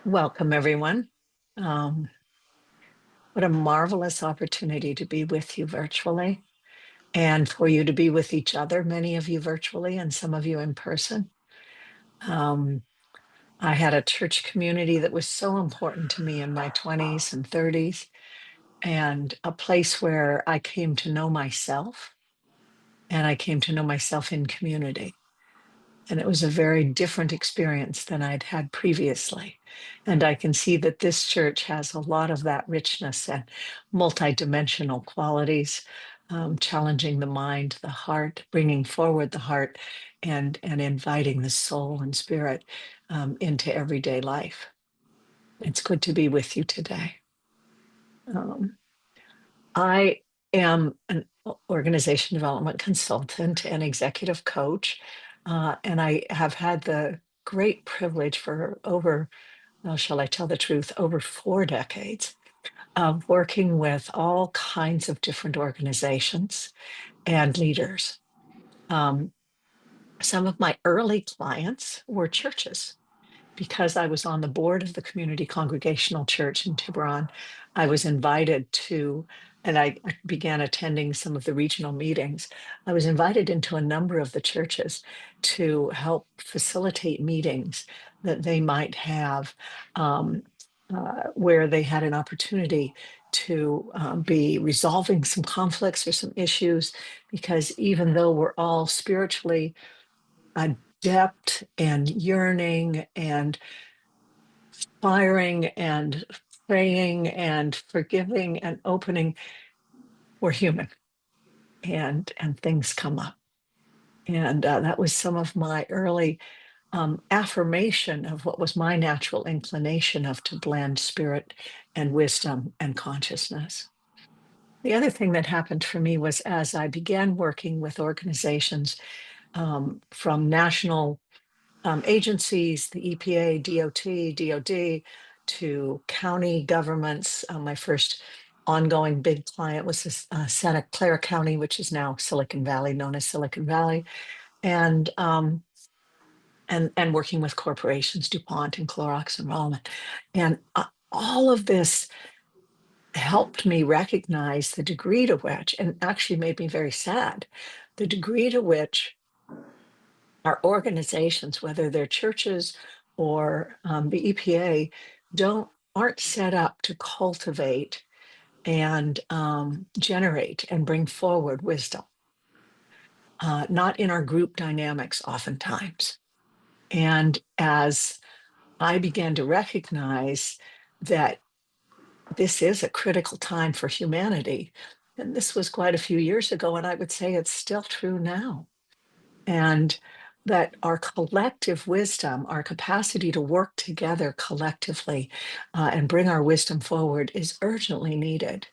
Welcome, everyone. Um, what a marvelous opportunity to be with you virtually and for you to be with each other, many of you virtually and some of you in person. Um, I had a church community that was so important to me in my 20s and 30s, and a place where I came to know myself and I came to know myself in community. And it was a very different experience than I'd had previously. And I can see that this church has a lot of that richness and multidimensional qualities, challenging the mind, the heart, bringing forward the heart, and inviting the soul and spirit into everyday life. It's good to be with you today. Um, I am an organization development consultant and executive coach, and I have had the great privilege for over, well, shall I tell the truth, over 4 decades of working with all kinds of different organizations and leaders. Um, some of my early clients were churches because I was on the board of the Community Congregational Church in Tiburon. I was invited to, and I began attending some of the regional meetings. I was invited into a number of the churches to help facilitate meetings that they might have, um, where they had an opportunity to be resolving some conflicts or some issues, because even though we're all spiritually adept and yearning and firing and praying and forgiving and opening, we're human, and things come up. And that was some of my early affirmation of what was my natural inclination of to blend spirit and wisdom and consciousness. The other thing that happened for me was as I began working with organizations, from national agencies, the EPA, DOT, DOD, to county governments. My first ongoing big client was Santa Clara County, which is now Silicon Valley, known as Silicon Valley, and and working with corporations, DuPont and Clorox and Rollman, and all of this helped me recognize the degree to which, and actually made me very sad, the degree to which our organizations, whether they're churches or the EPA, aren't set up to cultivate and generate and bring forward wisdom. Not in our group dynamics, oftentimes. And as I began to recognize that this is a critical time for humanity, and this was quite a few years ago, and I would say it's still true now. And that our collective wisdom, our capacity to work together collectively and bring our wisdom forward is urgently needed.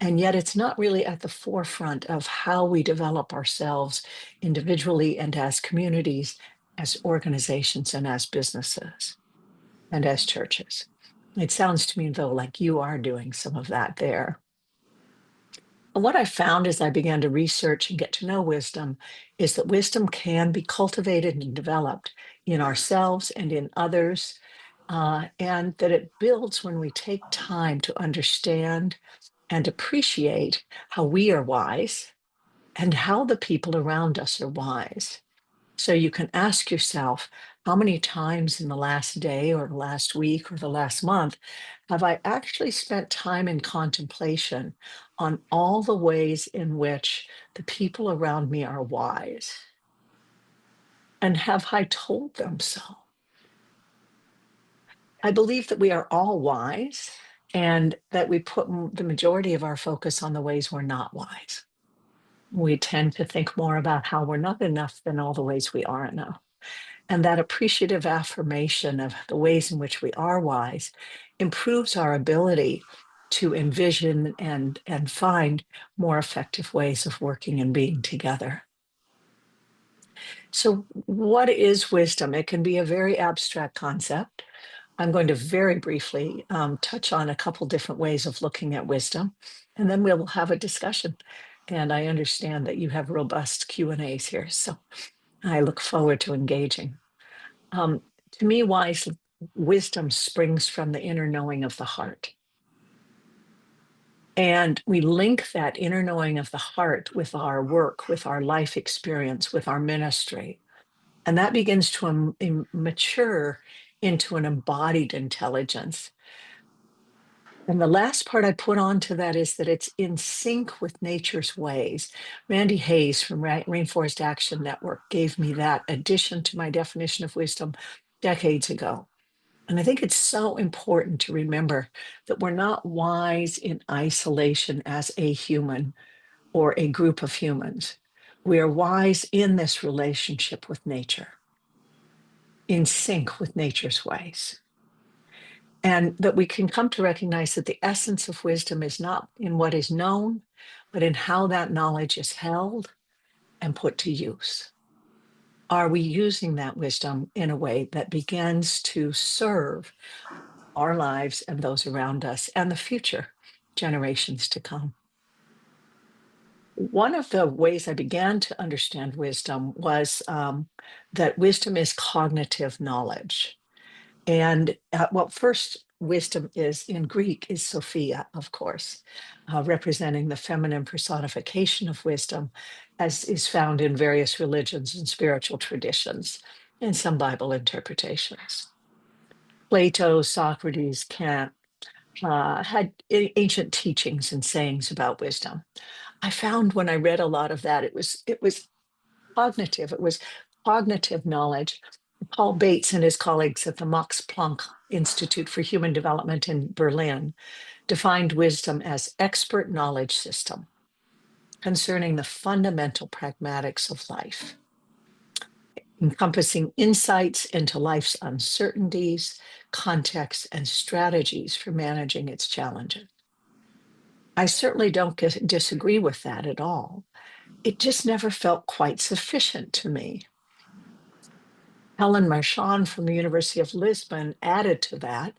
And yet, it's not really at the forefront of how we develop ourselves individually and as communities, as organizations, and as businesses, and as churches. It sounds to me, though, like you are doing some of that there. And what I found as I began to research and get to know wisdom is that wisdom can be cultivated and developed in ourselves and in others, and that it builds when we take time to understand and appreciate how we are wise and how the people around us are wise. So you can ask yourself, how many times in the last day or the last week or the last month have I actually spent time in contemplation on all the ways in which the people around me are wise? And have I told them so? I believe that we are all wise and that we put the majority of our focus on the ways we're not wise. We tend to think more about how we're not enough than all the ways we are enough. And that appreciative affirmation of the ways in which we are wise improves our ability to envision and find more effective ways of working and being together. So, what is wisdom? It can be a very abstract concept. I'm going to very briefly touch on a couple different ways of looking at wisdom, and then we'll have a discussion. And I understand that you have robust Q&As here, so I look forward to engaging. Um, to me, wisdom springs from the inner knowing of the heart. And we link that inner knowing of the heart with our work, with our life experience, with our ministry. And that begins to mature into an embodied intelligence. And the last part I put onto that is that it's in sync with nature's ways. Randy Hayes from Rainforest Action Network gave me that addition to my definition of wisdom decades ago. And I think it's so important to remember that we're not wise in isolation as a human or a group of humans. We are wise in this relationship with nature, in sync with nature's ways. And that we can come to recognize that the essence of wisdom is not in what is known, but in how that knowledge is held and put to use. Are we using that wisdom in a way that begins to serve our lives and those around us and the future generations to come? One of the ways I began to understand wisdom was that wisdom is cognitive knowledge. And well, first, wisdom is in Greek is Sophia, of course, representing the feminine personification of wisdom, as is found in various religions and spiritual traditions and some Bible interpretations. Plato, Socrates, Kant had ancient teachings and sayings about wisdom. I found when I read a lot of that, it was cognitive. It was cognitive knowledge. Paul Bates and his colleagues at the Max Planck Institute for Human Development in Berlin defined wisdom as expert knowledge system concerning the fundamental pragmatics of life, encompassing insights into life's uncertainties, contexts, and strategies for managing its challenges. I certainly don't disagree with that at all. It just never felt quite sufficient to me. Helen Marchand from the University of Lisbon added to that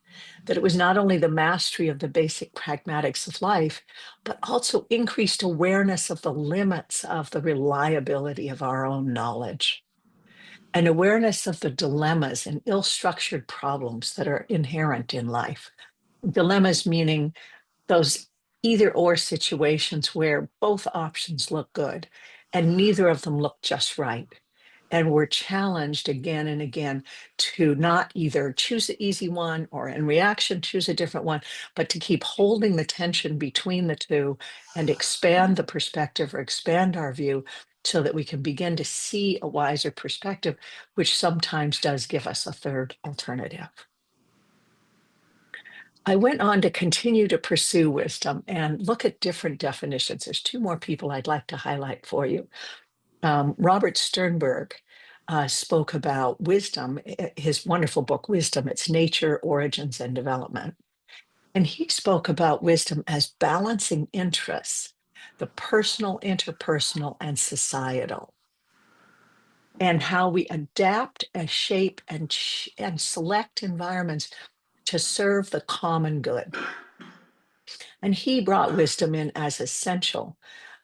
it was not only the mastery of the basic pragmatics of life, but also increased awareness of the limits of the reliability of our own knowledge, and awareness of the dilemmas and ill-structured problems that are inherent in life. Dilemmas meaning those either or situations where both options look good and neither of them look just right. And we're challenged again and again to not either choose the easy one or in reaction choose a different one, but to keep holding the tension between the two and expand the perspective or expand our view so that we can begin to see a wiser perspective, which sometimes does give us a third alternative. I went on to continue to pursue wisdom and look at different definitions. There's two more people I'd like to highlight for you. Robert Sternberg spoke about wisdom, his wonderful book, Wisdom, Its Nature, Origins, and Development. And he spoke about wisdom as balancing interests, the personal, interpersonal, and societal, and how we adapt and shape and select environments to serve the common good. And he brought wisdom in as essential,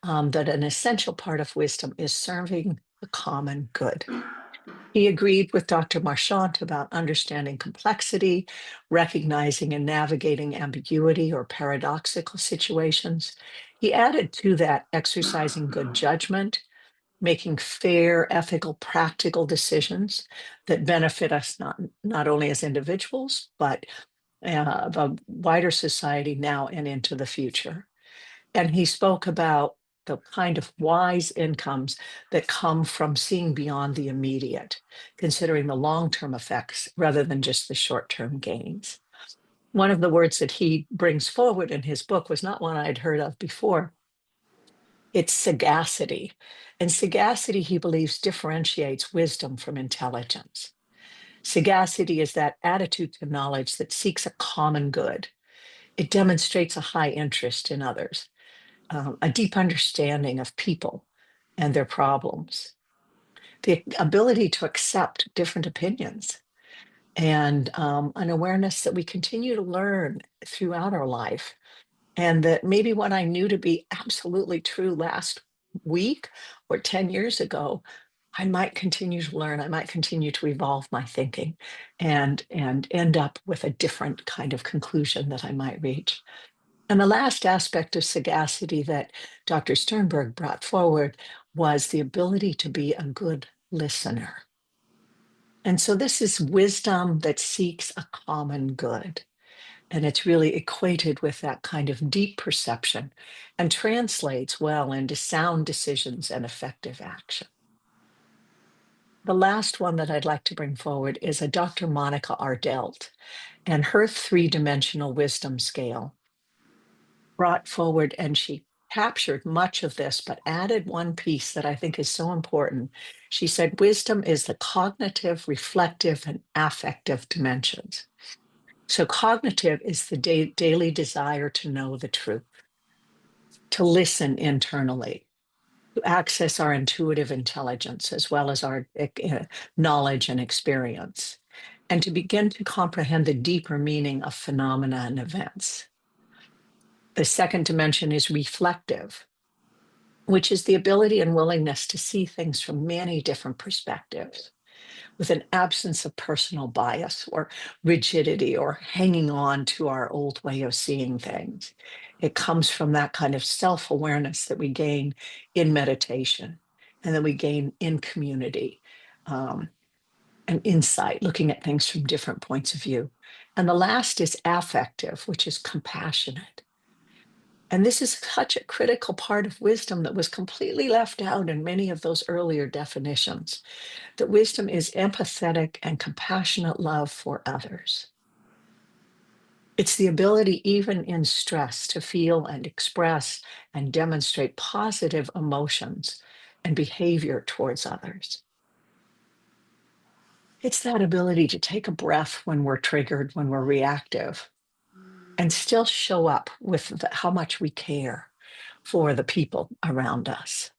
that an essential part of wisdom is serving the common good. He agreed with Dr. Marchand about understanding complexity, recognizing and navigating ambiguity or paradoxical situations. He added to that exercising good judgment, making fair, ethical, practical decisions that benefit us not only as individuals, but the wider society now and into the future. And he spoke about the kind of wise incomes that come from seeing beyond the immediate, considering the long-term effects rather than just the short-term gains. One of the words that he brings forward in his book was not one I'd heard of before. It's sagacity. And sagacity, he believes, differentiates wisdom from intelligence. Sagacity is that attitude to knowledge that seeks a common good. It demonstrates a high interest in others, a deep understanding of people and their problems, the ability to accept different opinions, and an awareness that we continue to learn throughout our life. And that maybe what I knew to be absolutely true last week or 10 years ago I might continue to learn. I might continue to evolve my thinking and end up with a different kind of conclusion that I might reach. And the last aspect of sagacity that Dr. Sternberg brought forward was the ability to be a good listener. And so this is wisdom that seeks a common good. And it's really equated with that kind of deep perception and translates well into sound decisions and effective action. The last one that I'd like to bring forward is a Dr. Monica Ardelt and her three-dimensional wisdom scale brought forward, and she captured much of this, but added one piece that I think is so important. She said, wisdom is the cognitive, reflective, and affective dimensions. So cognitive is the daily desire to know the truth, to listen internally, to access our intuitive intelligence as well as our knowledge and experience, and to begin to comprehend the deeper meaning of phenomena and events. The second dimension is reflective, which is the ability and willingness to see things from many different perspectives with an absence of personal bias or rigidity or hanging on to our old way of seeing things. It comes from that kind of self-awareness that we gain in meditation and then we gain in community, and insight, looking at things from different points of view. And the last is affective, which is compassionate. And this is such a critical part of wisdom that was completely left out in many of those earlier definitions, that wisdom is empathetic and compassionate love for others. It's the ability, even in stress, to feel and express and demonstrate positive emotions and behavior towards others. It's that ability to take a breath when we're triggered, when we're reactive, and still show up with how much we care for the people around us.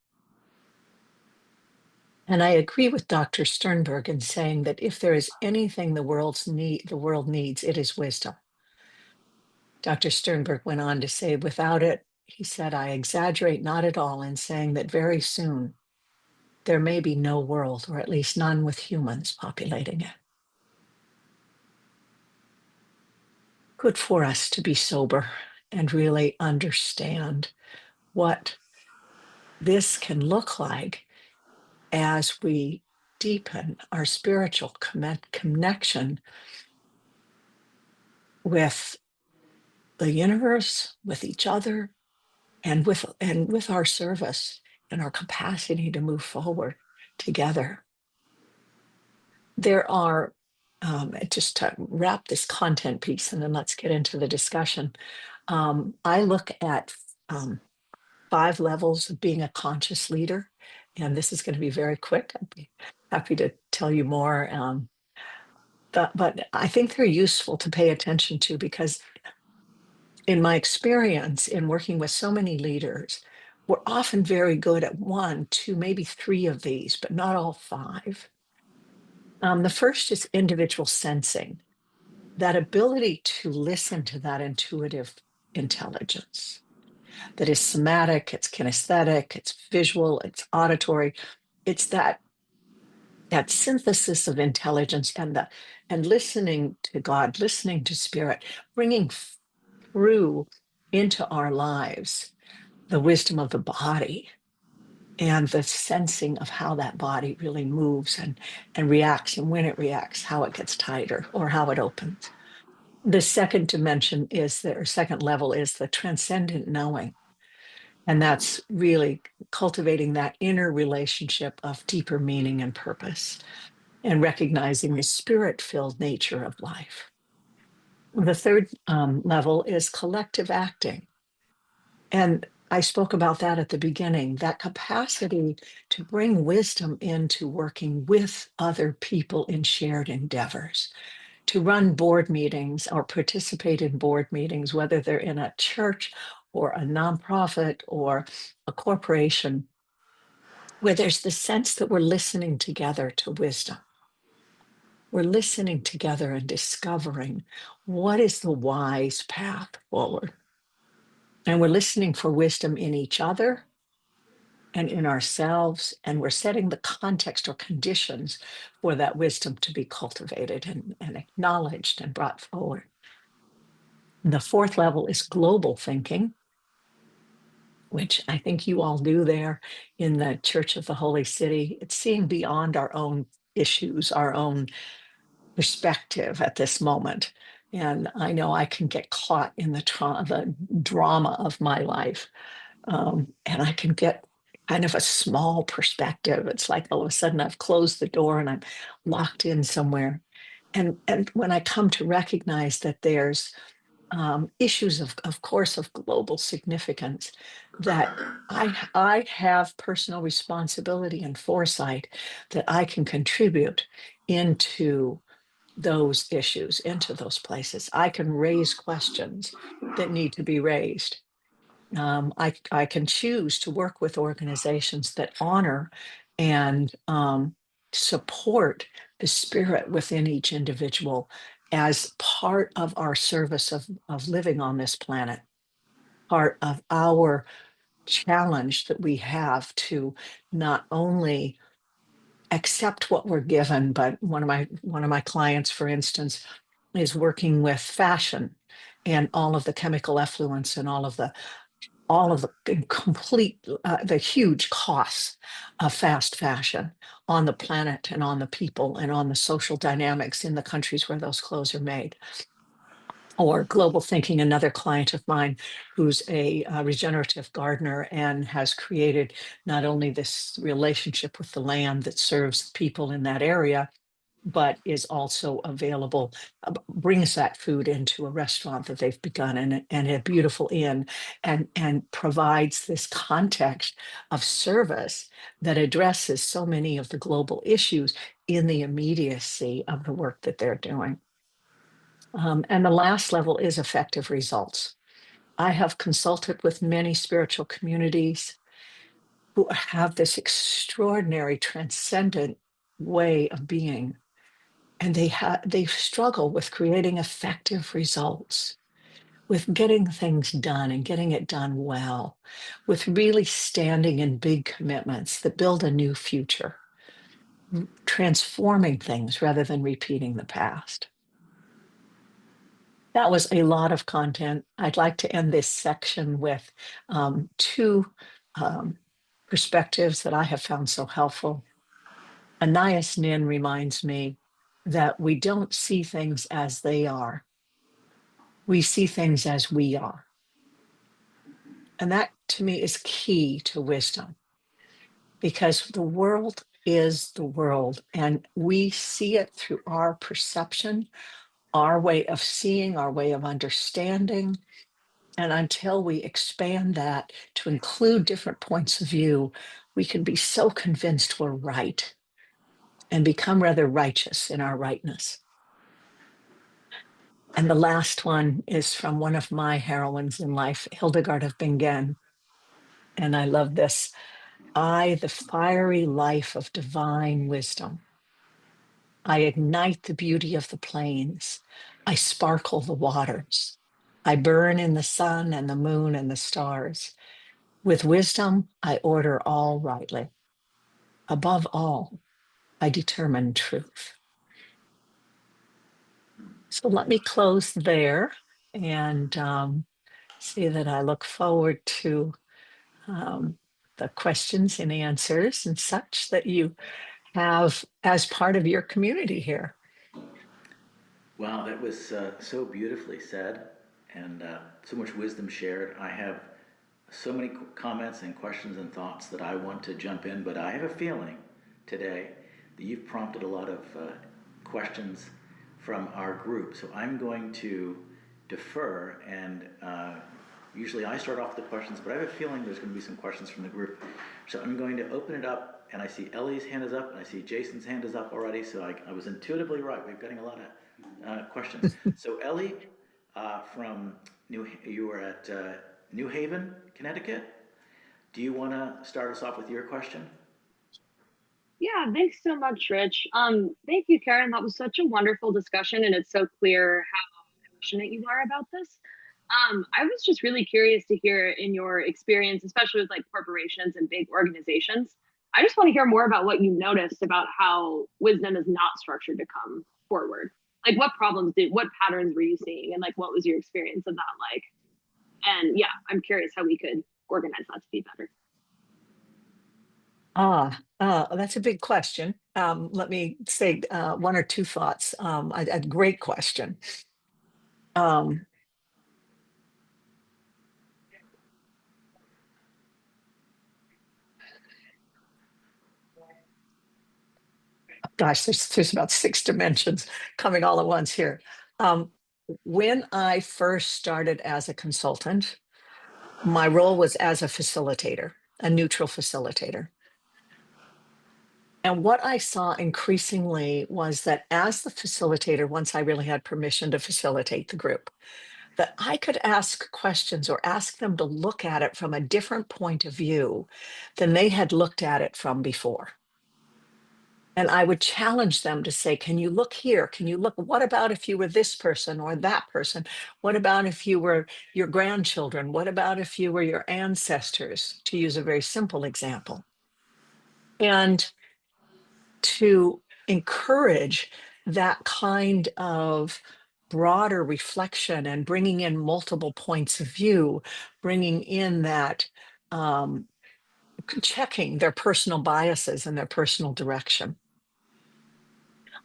And I agree with Dr. Sternberg in saying that if there is anything the world needs, it is wisdom. Dr. Sternberg went on to say, without it, he said, I exaggerate not at all in saying that very soon there may be no world, or at least none with humans populating it. Good for us to be sober and really understand what this can look like as we deepen our spiritual connection with the universe, with each other, and with our service and our capacity to move forward together. There are, just to wrap this content piece, and then let's get into the discussion. I look at 5 levels of being a conscious leader, and this is going to be very quick. I'd be happy to tell you more. But I think they're useful to pay attention to because in my experience in working with so many leaders, we're often very good at 1, 2, maybe 3 of these, but not all 5. The first is individual sensing, that ability to listen to that intuitive intelligence that is somatic, it's kinesthetic, it's visual, it's auditory. It's that synthesis of intelligence and listening to God, listening to spirit, bringing through into our lives the wisdom of the body and the sensing of how that body really moves and reacts, and when it reacts, how it gets tighter or how it opens. The second dimension or second level is the transcendent knowing. And that's really cultivating that inner relationship of deeper meaning and purpose and recognizing the spirit-filled nature of life. The third level is collective acting. And I spoke about that at the beginning, that capacity to bring wisdom into working with other people in shared endeavors, to run board meetings or participate in board meetings, whether they're in a church or a nonprofit or a corporation, where there's the sense that we're listening together to wisdom. We're listening together and discovering what is the wise path forward. And we're listening for wisdom in each other and in ourselves, and we're setting the context or conditions for that wisdom to be cultivated and acknowledged and brought forward. The fourth level is global thinking, which I think you all do there in the Church of the Holy City. It's seeing beyond our own issues, our own perspective at this moment. And I know I can get caught in the drama of my life, and I can get kind of a small perspective. It's like all of a sudden I've closed the door and I'm locked in somewhere. And when I come to recognize that there's issues of course, of global significance, that I have personal responsibility and foresight that I can contribute into those issues, into those places. I can raise questions that need to be raised. I can choose to work with organizations that honor and support the spirit within each individual as part of our service of living on this planet, part of our challenge that we have to not only accept what we're given, but one of my clients, for instance, is working with fashion and all of the chemical effluents and all of the complete, the huge costs of fast fashion on the planet and on the people and on the social dynamics in the countries where those clothes are made. Or global thinking, another client of mine who's a regenerative gardener and has created not only this relationship with the land that serves people in that area, but is also available, brings that food into a restaurant that they've begun and a beautiful inn, and provides this context of service that addresses so many of the global issues in the immediacy of the work that they're doing. And the last level is effective results. I have consulted with many spiritual communities who have this extraordinary transcendent way of being, and they struggle with creating effective results, with getting things done and getting it done well, with really standing in big commitments that build a new future, transforming things rather than repeating the past. That was a lot of content. I'd like to end this section with two um, perspectives that I have found so helpful. Anais Nin reminds me that we don't see things as they are. We see things as we are. And that to me is key to wisdom, because the world is the world and we see it through our perception, our way of seeing, our way of understanding. And until we expand that to include different points of view, we can be so convinced we're right and become rather righteous in our rightness. And the last one is from one of my heroines in life, Hildegard of Bingen. And I love this. I, the fiery life of divine wisdom. I ignite the beauty of the plains. I sparkle the waters. I burn in the sun and the moon and the stars. With wisdom, I order all rightly. Above all, I determine truth. So let me close there and say that I look forward to um, the questions and answers and such that you have as part of your community here. Wow, that was so beautifully said and so much wisdom shared. I have so many comments and questions and thoughts that I want to jump in, but I have a feeling today that you've prompted a lot of questions from our group. So I'm going to defer and usually I start off with the questions, but I have a feeling there's going to be some questions from the group. So I'm going to open it up, and I see Ellie's hand is up, and I see Jason's hand is up already. So I was intuitively right. We're getting a lot of questions. So Ellie, from you were at New Haven, Connecticut. Do you want to start us off with your question? Yeah, thanks so much, Rich. Thank you, Karen. That was such a wonderful discussion, and it's so clear how passionate you are about this. I was just really curious to hear in your experience, especially with like corporations and big organizations. I just want to hear more about what you noticed about how wisdom is not structured to come forward. Like what patterns were you seeing and like what was your experience of that like? And yeah, I'm curious how we could organize that to be better. That's a big question. Let me say one or two thoughts. A great question. Um, Gosh, there's about six dimensions coming all at once here. Um, when I first started as a consultant, my role was as a facilitator, a neutral facilitator. And what I saw increasingly was that as the facilitator, once I really had permission to facilitate the group, that I could ask questions or ask them to look at it from a different point of view than they had looked at it from before. And I would challenge them to say, can you look here? Can you look? What about if you were this person or that person? What about if you were your grandchildren? What about if you were your ancestors, to use a very simple example? And to encourage that kind of broader reflection and bringing in multiple points of view, bringing in that checking their personal biases and their personal direction.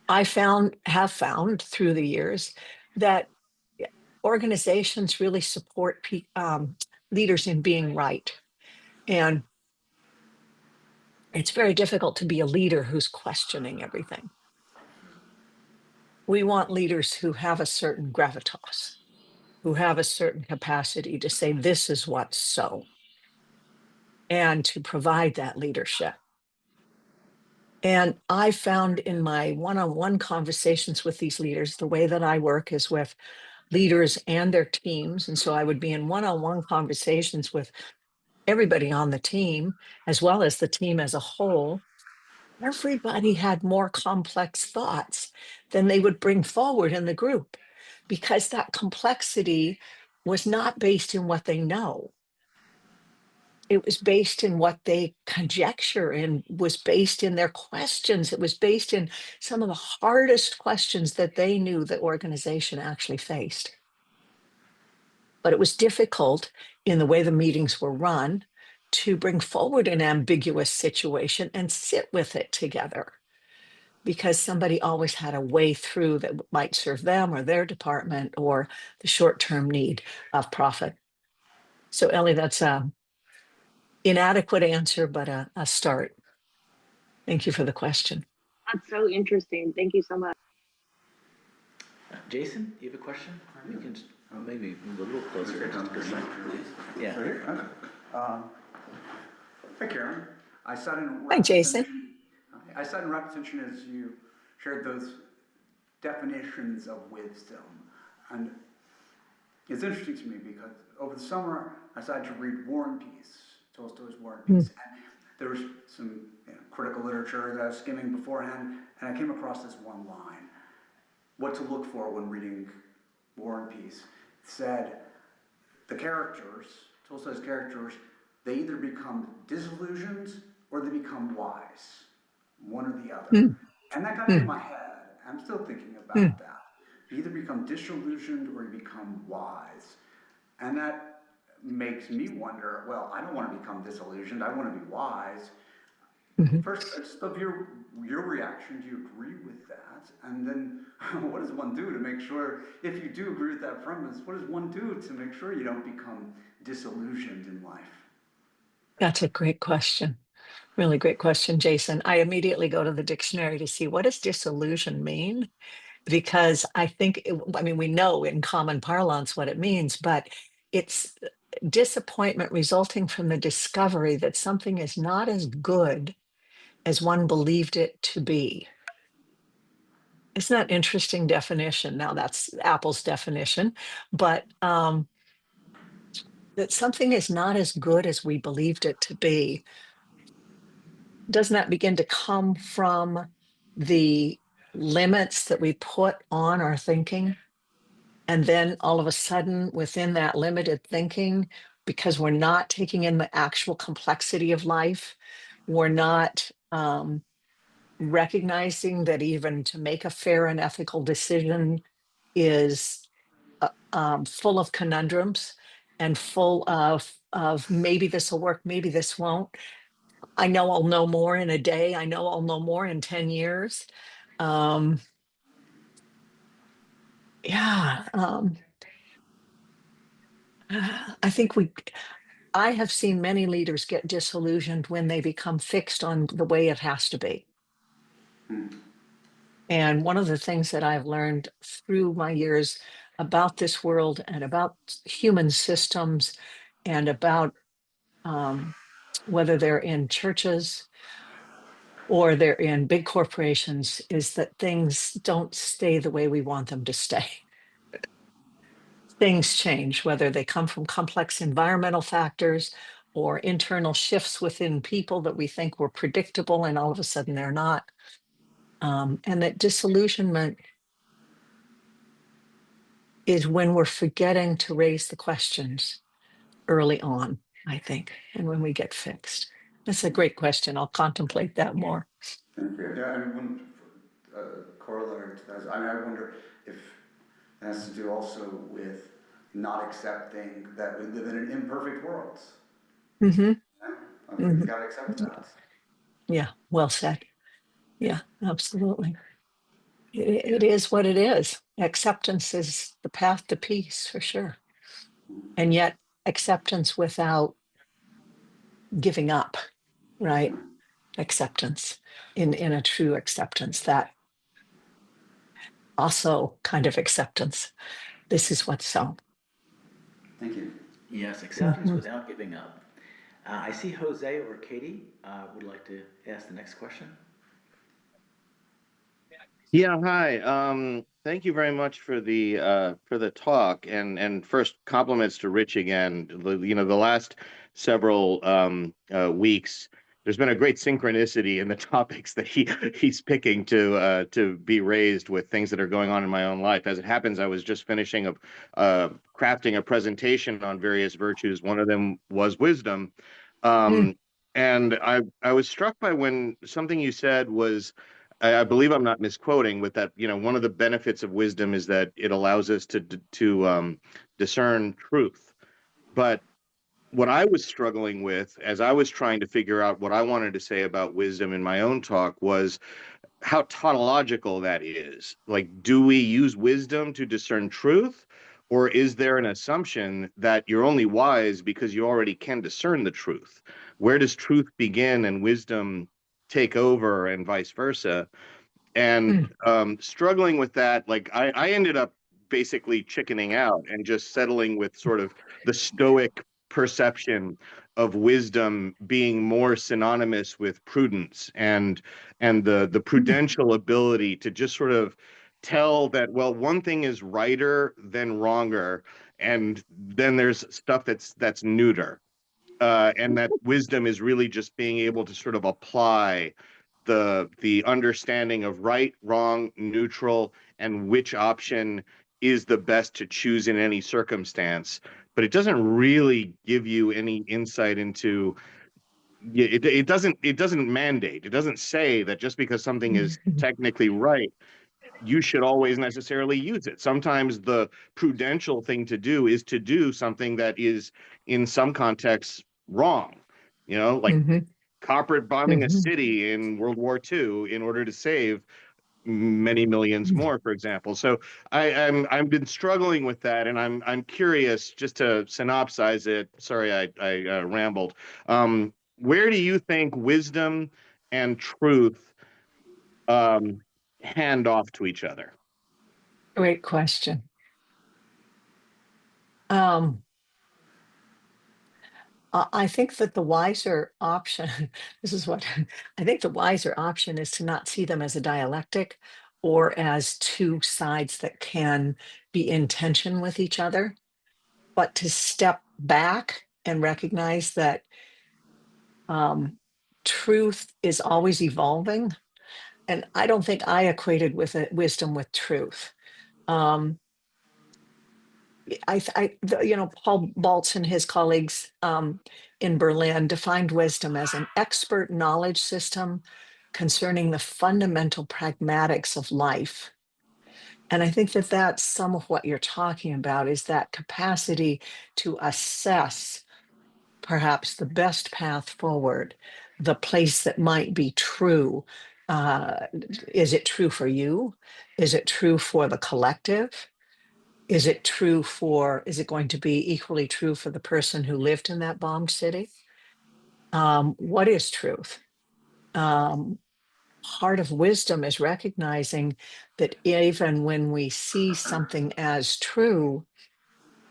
Have found through the years that organizations really support leaders in being right. And it's very difficult to be a leader who's questioning everything. We want leaders who have a certain gravitas, who have a certain capacity to say, this is what's so, and to provide that leadership. And I found in my one-on-one conversations with these leaders, the way that I work is with leaders and their teams. And so I would be in one-on-one conversations with everybody on the team, as well as the team as a whole. Everybody had more complex thoughts than they would bring forward in the group because that complexity was not based in what they know. It was based in what they conjecture and was based in their questions. It was based in some of the hardest questions that they knew the organization actually faced. But it was difficult in the way the meetings were run to bring forward an ambiguous situation and sit with it together because somebody always had a way through that might serve them or their department or the short-term need of profit. So Ellie, that's a inadequate answer, but a start. Thank you for the question. That's so interesting. Thank you so much. Jason, you have a question? You can maybe move a little closer. Just a second, please. Yeah. Right here? Okay. Hi, Karen. I sat in Hi, rapt Jason. attention. I sat in rapt attention as you shared those definitions of wisdom. And it's interesting to me because over the summer, I decided to read War and Peace, Tolstoy's War and Mm, Peace. And there was some critical literature that I was skimming beforehand, and I came across this one line, what to look for when reading War and Peace. It said, the characters, Tolstoy's characters, they either become disillusioned or they become wise, one or the other. mm, And that got into mm, my head. I'm still thinking mm. about that. You either become disillusioned or you become wise. And that makes me wonder, well, I don't want to become disillusioned. I want to be wise. Mhm. First, I just love your reaction. Do you agree with that? And then, what does one do to make sure, if you do agree with that premise, what does one do to make sure you don't become disillusioned in life? That's a great question. Really great question, Jason. I immediately go to the dictionary to see what does disillusion mean? Because I think, I mean, we know in common parlance what it means, but it's disappointment resulting from the discovery that something is not as good as one believed it to be. Isn't that interesting definition? Now that's Apple's definition, but that something is not as good as we believed it to be. Doesn't that begin to come from the limits that we put on our thinking And then all of a sudden, within that limited thinking, because we're not taking in the actual complexity of life, we're not recognizing that even to make a fair and ethical decision is full of conundrums and full of maybe this will work, maybe this won't. I know I'll know more in a day. I know I'll know more in 10 years. Um, yeah. I think I have seen many leaders get disillusioned when they become fixed on the way it has to be. And one of the things that I've learned through my years about this world and about human systems and about whether they're in churches or they're in big corporations is that things don't stay the way we want them to stay. Things change, whether they come from complex environmental factors or internal shifts within people that we think were predictable and all of a sudden they're not. And that disillusionment is when we're forgetting to raise the questions early on, I think, and when we get fixed. That's a great question. I'll contemplate that more. Thank you. Yeah, and one corollary to that is, I wonder if it has to do also with not accepting that we live in an imperfect world. Mm-hmm. Yeah? We've Mm-hmm. got to accept that. Yeah, well said. Yeah, absolutely. It is what it is. Acceptance is the path to peace for sure. And yet, acceptance without giving up, right? Acceptance in a true acceptance, that also kind of acceptance. This is what's so. Thank you. Yes, acceptance Mhm. without giving up. I see Jose or Katie would like to ask the next question. Yeah, hi. Thank you very much for the talk, and first compliments to Rich again. The last several weeks, there's been a great synchronicity in the topics that he's picking to be raised with things that are going on in my own life. As it happens, I was just finishing of crafting a presentation on various virtues. One of them was wisdom, Mm. and I was struck by when something you said was. I believe I'm not misquoting with that. One of the benefits of wisdom is that it allows us to discern truth. But what I was struggling with as I was trying to figure out what I wanted to say about wisdom in my own talk was how tautological that is. Like, do we use wisdom to discern truth? Or is there an assumption that you're only wise because you already can discern the truth? Where does truth begin and wisdom take over, and vice versa? And Mm. struggling with that, like I ended up basically chickening out and just settling with sort of the stoic perception of wisdom being more synonymous with prudence and the Mm. prudential ability to just sort of tell that, well, one thing is righter than wronger, and then there's stuff that's neuter, and that wisdom is really just being able to sort of apply the understanding of right, wrong, neutral, and which option is the best to choose in any circumstance. But it doesn't really give you any insight into it doesn't mandate. It doesn't say that just because something is Mhm. technically right, you should always necessarily use it. Sometimes the prudential thing to do is to do something that is in some contexts wrong. Like Mhm. corporate bombing a Mhm. city in World War II in order to save many millions Mhm. more, for example. So I've been struggling with that, and I'm curious, just to synopsize it. Sorry, I rambled. Where do you think wisdom and truth um, hand off to each other? Great question. Um, I think that the wiser option, this is what I think the wiser option is to not see them as a dialectic or as two sides that can be in tension with each other, but to step back and recognize that um, truth is always evolving. And I don't think I equated with it wisdom with truth. Um, Paul Baltz and his colleagues in Berlin defined wisdom as an expert knowledge system concerning the fundamental pragmatics of life. And I think that that's some of what you're talking about, is that capacity to assess perhaps the best path forward, the place that might be true. Is it true for you? Is it true for the collective? Is it going to be equally true for the person who lived in that bombed city? What is truth? Part of wisdom is recognizing that even when we see something as true,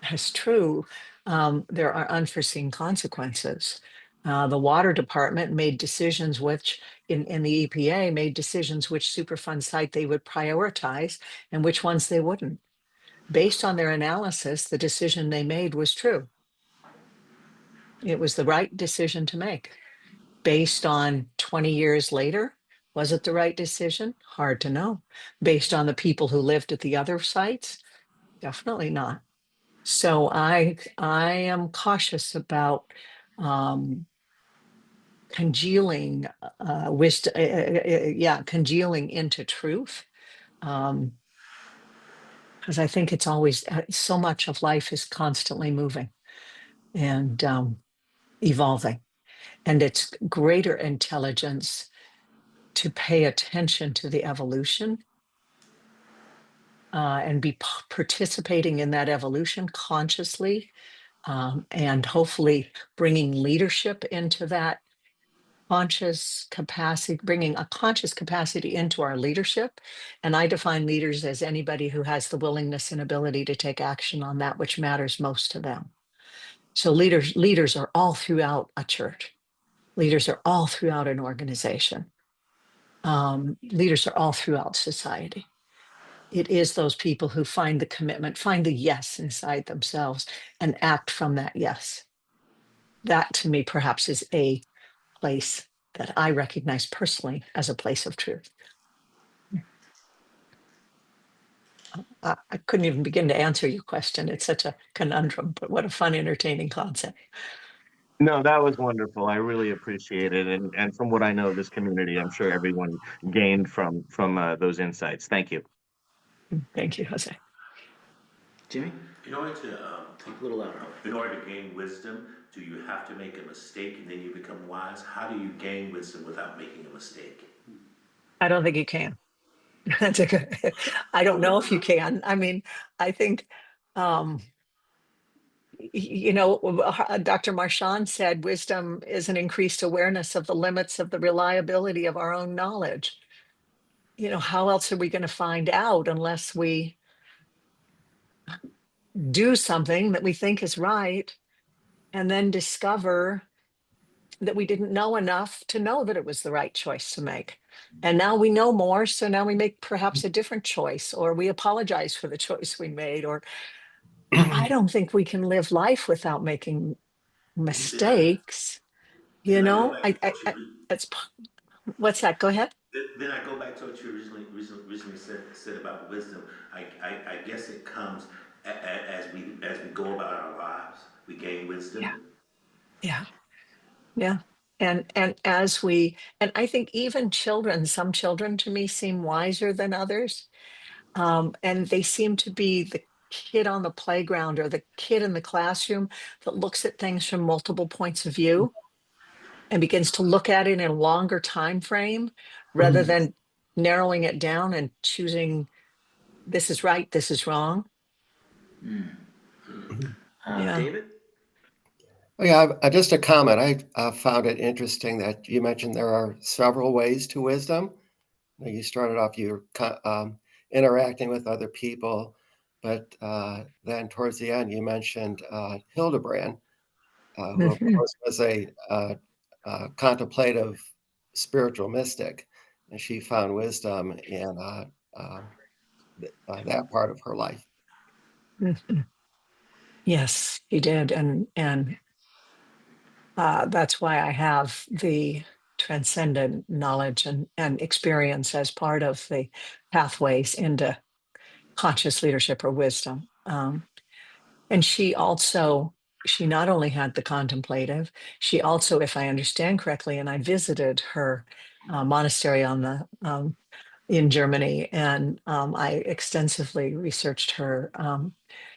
there are unforeseen consequences. The water department made decisions which, in the EPA, made decisions which Superfund site they would prioritize and which ones they wouldn't. Based on their analysis, the decision they made was true. It was the right decision to make. Based on 20 years later, was it the right decision? Hard to know. Based on the people who lived at the other sites, definitely not. So I am cautious about congealing wisdom, congealing into truth, because I think it's always so much of life is constantly moving and evolving, and it's greater intelligence to pay attention to the evolution and be participating in that evolution consciously, and hopefully bringing leadership into that conscious capacity, bringing a conscious capacity into our leadership. And I define leaders as anybody who has the willingness and ability to take action on that which matters most to them. So leaders are all throughout a church. Leaders are all throughout an organization. Leaders are all throughout society. It is those people who find the commitment, find the yes inside themselves and act from that yes. That to me perhaps is a place that I recognize personally as a place of truth. I couldn't even begin to answer your question. It's such a conundrum, but what a fun, entertaining concept. No, that was wonderful. I really appreciate it. And from what I know of this community, I'm sure everyone gained from those insights. Thank you. Thank you, Jose. Jimmy? In order to Talk a little louder. in order to gain wisdom, do you have to make a mistake and then you become wise? How do you gain wisdom without making a mistake? I don't think you can. That's a good, I don't know if you can. I mean, I think, Dr. Marchand said wisdom is an increased awareness of the limits of the reliability of our own knowledge. How else are we going to find out unless we do something that we think is right and then discover that we didn't know enough to know that it was the right choice to make. And now we know more, so now we make perhaps a different choice, or we apologize for the choice we made, or I don't think we can live life without making mistakes. Then I go back to I what that's what's that? Go ahead. then I go back to what you originally said about wisdom. I guess it comes as we go about our lives. We gain Yeah, wisdom. yeah, yeah. And I think even children, some children to me seem wiser than others. And they seem to be the kid on the playground or the kid in the classroom that looks at things from multiple points of view and begins to look at it in a longer time frame rather than narrowing it down and choosing this is right, this is wrong. Yeah. David? Oh, yeah, just a comment. I found it interesting that you mentioned there are several ways to wisdom. You started off, you were interacting with other people, but then towards the end, you mentioned Hildebrand, who of Mhm. course was a contemplative spiritual mystic, and she found wisdom in that part of her life. Mhm. Yes, he did. And that's why I have the transcendent knowledge and experience as part of the pathways into conscious leadership or wisdom. And she not only had the contemplative, she also, if I understand correctly, and I visited her monastery in Germany, and I extensively researched her.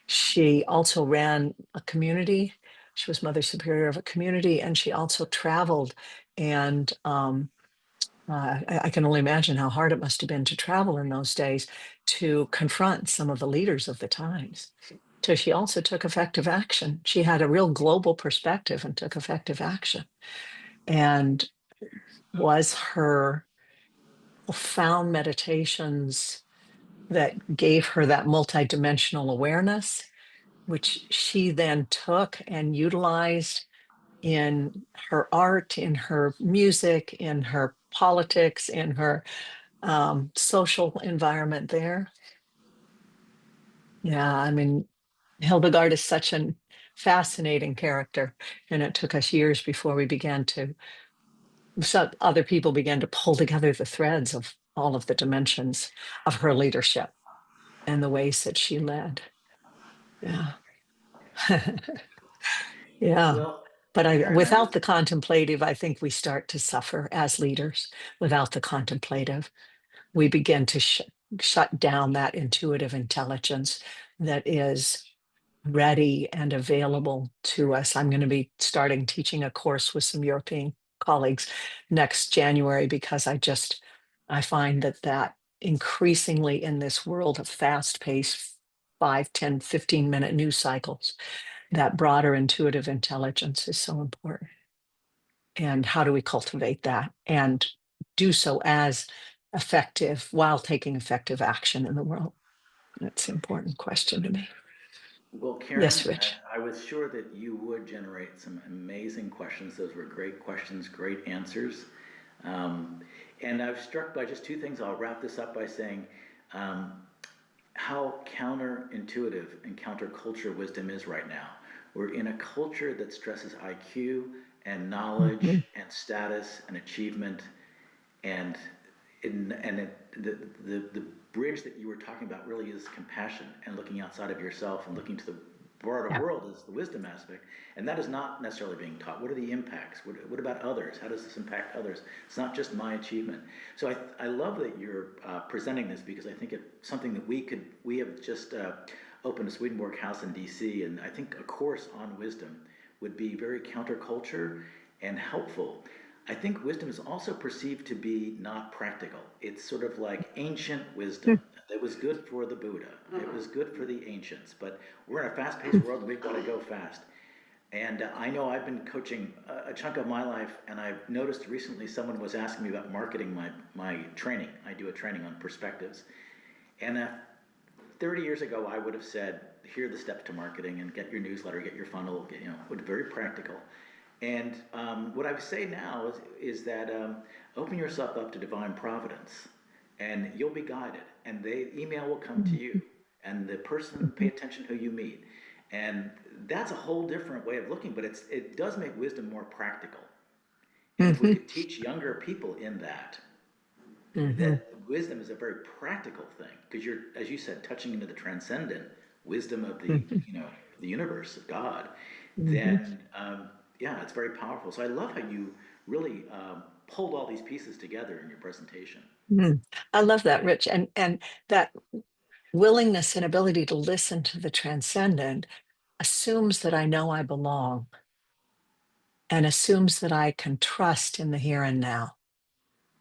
She also ran a community. She was Mother Superior of a community, and she also traveled. And I can only imagine how hard it must have been to travel in those days to confront some of the leaders of the times. So she also took effective action. She had a real global perspective and took effective action. And was her profound meditations that gave her that multidimensional awareness, which she then took and utilized in her art, in her music, in her politics, in her social environment there. Yeah, I mean, Hildegard is such a fascinating character, and it took us years before other people began to pull together the threads of all of the dimensions of her leadership and the ways that she led. Yeah. Yeah. Well, But Karen, I without was the contemplative, I think we start to suffer as leaders. Without the contemplative, we begin to shut down that intuitive intelligence that is ready and available to us. I'm going to be starting teaching a course with some European colleagues next January, because I find that increasingly in this world of fast-paced 5, 10, 15-minute news cycles, that broader intuitive intelligence is so important. And how do we cultivate that and do so as effective while taking effective action in the world? That's an important question to me. Well, Karen, Yes, Rich. I was sure that you would generate some amazing questions. Those were great questions, great answers. Um, and I was struck by just two things. I'll wrap this up by saying um, how counterintuitive and counterculture wisdom is right now. We're in a culture that stresses IQ and knowledge Mhm. and status and achievement, and the bridge that you were talking about really is compassion and looking outside of yourself and looking to the broader Yeah. world is the wisdom aspect, and that is not necessarily being taught. What are the impacts? What about others? How does this impact others? It's not just my achievement. So I love that you're presenting this, because I think it's something that we have just opened a Swedenborg House in DC, and I think a course on wisdom would be very counterculture and helpful. I think wisdom is also perceived to be not practical. It's sort of like ancient wisdom. It was good for the Buddha. It was good for the ancients. But we're in a fast-paced world, and we've got to go fast. And I know I've been coaching a chunk of my life, and I've noticed recently someone was asking me about marketing my training. I do a training on perspectives. And 30 years ago, I would have said, here are the steps to marketing, and get your newsletter, get your funnel, very practical. And what I would say now is that open yourself up to divine providence, and you'll be guided, and the email will come to you, and the person, pay attention who you meet. And that's a whole different way of looking, but it does make wisdom more practical. And if we Mhm. could teach younger people in Mhm. that wisdom is a very practical thing, because you're, as you said, touching into the transcendent wisdom of Mhm. the universe of God, Mhm. then yeah, it's very powerful. So I love how you really pulled all these pieces together in your presentation. Mhm. I love that, Rich, and that willingness and ability to listen to the transcendent assumes that I know I belong, and assumes that I can trust in the here and now,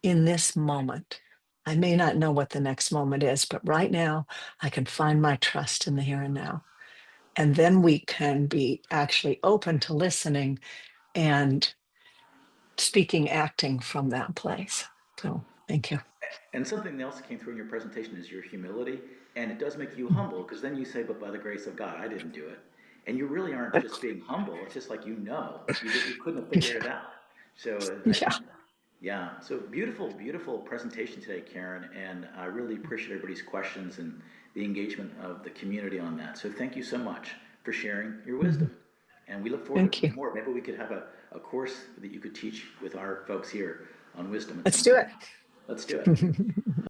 in this moment. I may not know what the next moment is, but right now I can find my trust in the here and now. And then we can be actually open to listening and speaking, acting from that place. So thank you. And something else that came through in your presentation is your humility, and it does make you humble, because then you say, "But by the grace of God, I didn't do it," and you really aren't just being humble. It's just like you couldn't have figured it out. So I Yeah. think, yeah. So beautiful, beautiful presentation today, Karen, and I really appreciate everybody's questions and the engagement of the community on that. So thank you so much for sharing your Mhm. wisdom, and we look forward Thank to you. more. Maybe we could have a course that you could teach with our folks here on wisdom at Let's some do point. it. Let's do it.